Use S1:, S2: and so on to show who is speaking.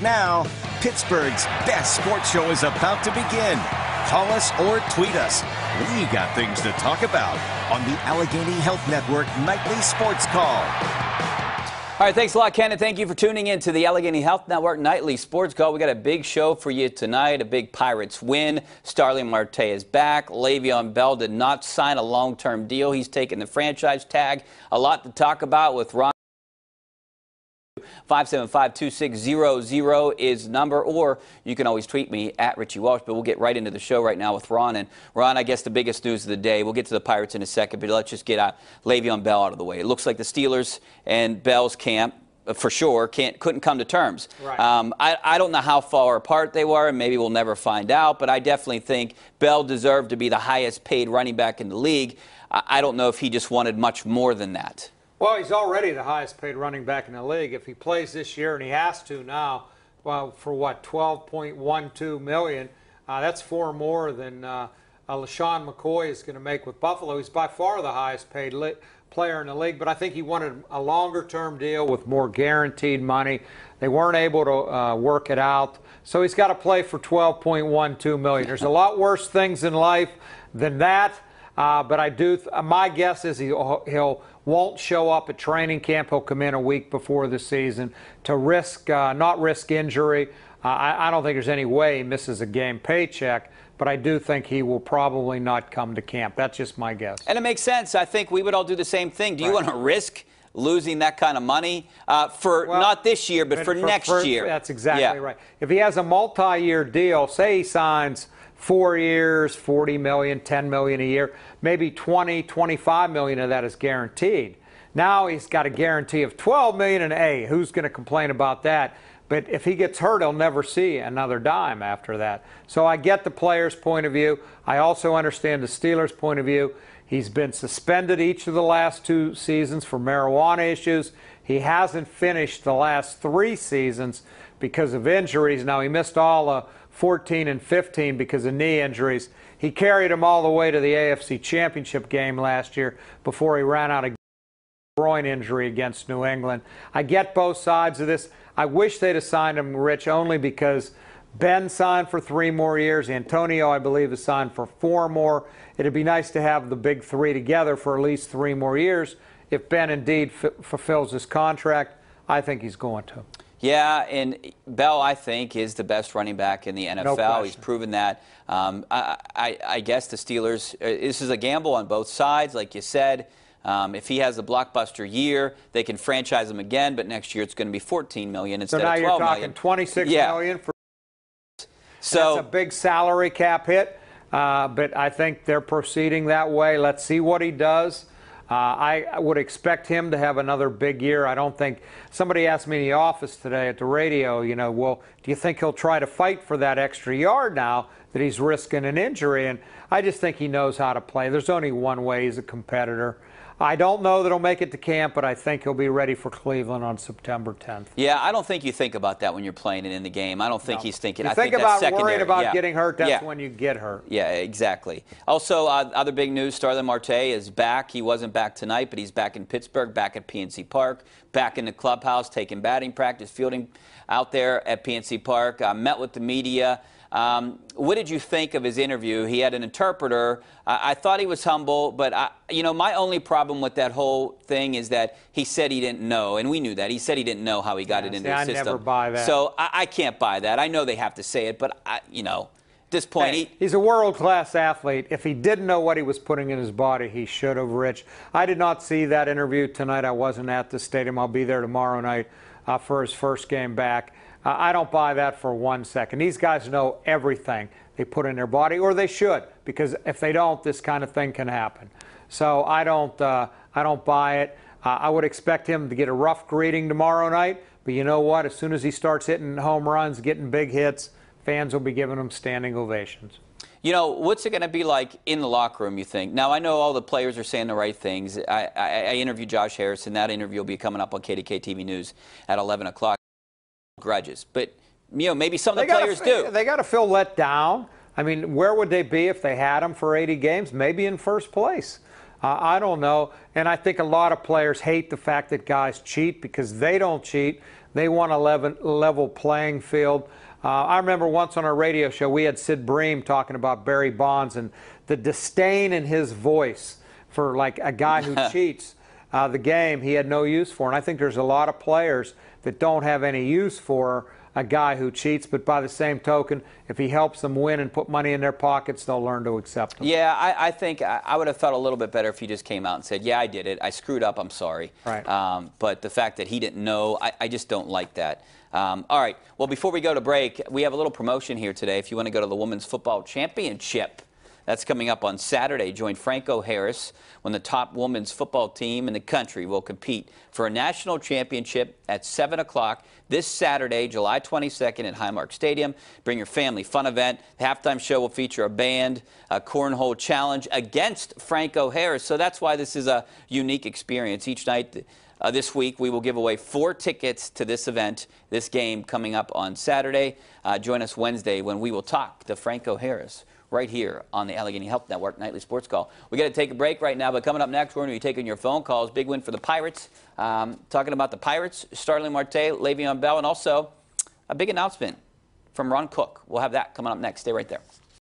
S1: now, Pittsburgh's best sports show is about to begin. Call us or tweet us. We got things to talk about on the Allegheny Health Network Nightly Sports Call.
S2: All right, thanks a lot, Ken, and thank you for tuning in to the Allegheny Health Network Nightly Sports Call. We got a big show for you tonight, a big Pirates win. Starling Marte is back. Le'Veon Bell did not sign a long-term deal. He's taking the franchise tag. A lot to talk about with Ron. 575-2600 is number, or you can always tweet me at Richie Walsh. But we'll get right into the show right now with Ron. And Ron, I guess the biggest news of the day, we'll get to the Pirates in a second, but let's just get Le'Veon Bell out of the way. It looks like the Steelers and Bell's camp, for sure, couldn't come to terms.
S3: Right.
S2: I don't know how far apart they were, and maybe we'll never find out, but I definitely think Bell deserved to be the highest paid running back in the league. I don't know if he just wanted much more than that.
S3: Well, he's already the highest paid running back in the league. If he plays this year, and he has to now, well, for what, $12.12 million, that's four more than LaShawn McCoy is going to make with Buffalo. He's by far the highest paid player in the league, but I think he wanted a longer-term deal with more guaranteed money. They weren't able to work it out, so he's got to play for $12.12 million. There's a lot worse things in life than that, but I do. My guess is he'll won't show up at training camp. He'll come in a week before the season to not risk injury. I don't think there's any way he misses a game paycheck, but I do think he will probably not come to camp. That's just my guess.
S2: And it makes sense. I think we would all do the same thing. Do you want to risk losing that kind of money for not this year, but for next year?
S3: That's exactly right. If he has a multi-year deal, say he signs 4 years, $40 million, $10 million a year, maybe $20, $25 million of that is guaranteed. Now he's got a guarantee of $12 million, and who's going to complain about that? But if he gets hurt, he'll never see another dime after that. So I get the player's point of view. I also understand the Steelers' point of view. He's been suspended each of the last 2 seasons for marijuana issues. He hasn't finished the last 3 seasons because of injuries. Now, he missed all 14 and 15 because of knee injuries. He carried him all the way to the AFC Championship game last year before he ran out of groin injury against New England. I get both sides of this. I wish they'd have signed him, Rich, only because Ben signed for 3 more years. Antonio, I believe, is signed for 4 more. It'd be nice to have the big 3 together for at least 3 more years. If Ben indeed fulfills his contract, I think he's going to.
S2: Yeah, and Bell, I think, is the best running back in the NFL.
S3: No question.
S2: He's proven that. I guess the Steelers, this is a gamble on both sides, like you said. If he has a blockbuster year, they can franchise him again, but next year it's going to be $14 million instead of $12 million.
S3: So now you're talking $26 million for.
S2: So
S3: that's a big salary cap hit, but I think they're proceeding that way. Let's see what he does. I would expect him to have another big year. I don't think somebody asked me in the office today at the radio, well, do you think he'll try to fight for that extra yard now that he's risking an injury? And I just think he knows how to play. There's only one way. He's a competitor. I don't know that he'll make it to camp, but I think he'll be ready for Cleveland on September 10th.
S2: Yeah, I don't think you think about that when you're playing it in the game. I don't think he's thinking.
S3: I think about worrying about getting hurt. That's when you get hurt.
S2: Yeah, exactly. Also, other big news, Starling Marte is back. He wasn't back tonight, but he's back in Pittsburgh, back at PNC Park, back in the clubhouse, taking batting practice, fielding out there at PNC Park. Met with the media. What did you think of his interview? He had an interpreter. I thought he was humble, but my only problem with that whole thing is that he said he didn't know, and we knew that. He said he didn't know how he got it into the system.
S3: I never buy that.
S2: So I can't buy that. I know they have to say it, but at this point,
S3: he's a world-class athlete. If he didn't know what he was putting in his body, he should have, Rich. I did not see that interview tonight. I wasn't at the stadium. I'll be there tomorrow night for his first game back. I don't buy that for 1 second. These guys know everything they put in their body, or they should, because if they don't, this kind of thing can happen. So I don't buy it. I would expect him to get a rough greeting tomorrow night, but you know what? As soon as he starts hitting home runs, getting big hits, fans will be giving him standing ovations.
S2: What's it going to be like in the locker room, you think? Now, I know all the players are saying the right things. I interviewed Josh Harrison. That interview will be coming up on KDKA-TV News at 11 o'clock. Grudges, but maybe some of the players do.
S3: They got to feel let down. I mean, where would they be if they had him for 80 games? Maybe in first place. I don't know. And I think a lot of players hate the fact that guys cheat because they don't cheat. They want a level playing field. I remember once on our radio show we had Sid Bream talking about Barry Bonds and the disdain in his voice for like a guy who cheats the game he had no use for. And I think there's a lot of players that don't have any use for a guy who cheats, but by the same token, if he helps them win and put money in their pockets, they'll learn to accept him.
S2: Yeah, I think I would have felt a little bit better if he just came out and said, yeah, I did it. I screwed up. I'm sorry.
S3: Right.
S2: But the fact that he didn't know, I just don't like that. All right. Well, before we go to break, we have a little promotion here today. If you want to go to the Women's Football Championship, that's coming up on Saturday. Join Franco Harris when the top women's football team in the country will compete for a national championship at 7 o'clock this Saturday, July 22nd at Highmark Stadium. Bring your family. Fun event. The halftime show will feature a band, a cornhole challenge against Franco Harris. So that's why this is a unique experience. Each night this week, we will give away 4 tickets to this event, this game coming up on Saturday. Join us Wednesday when we will talk to Franco Harris right here on the Allegheny Health Network Nightly Sports Call. We got to take a break right now, but coming up next, we're going to be taking your phone calls. Big win for the Pirates. Talking about the Pirates, Starling Marte, Le'Veon Bell, and also a big announcement from Ron Cook. We'll have that coming up next. Stay right there.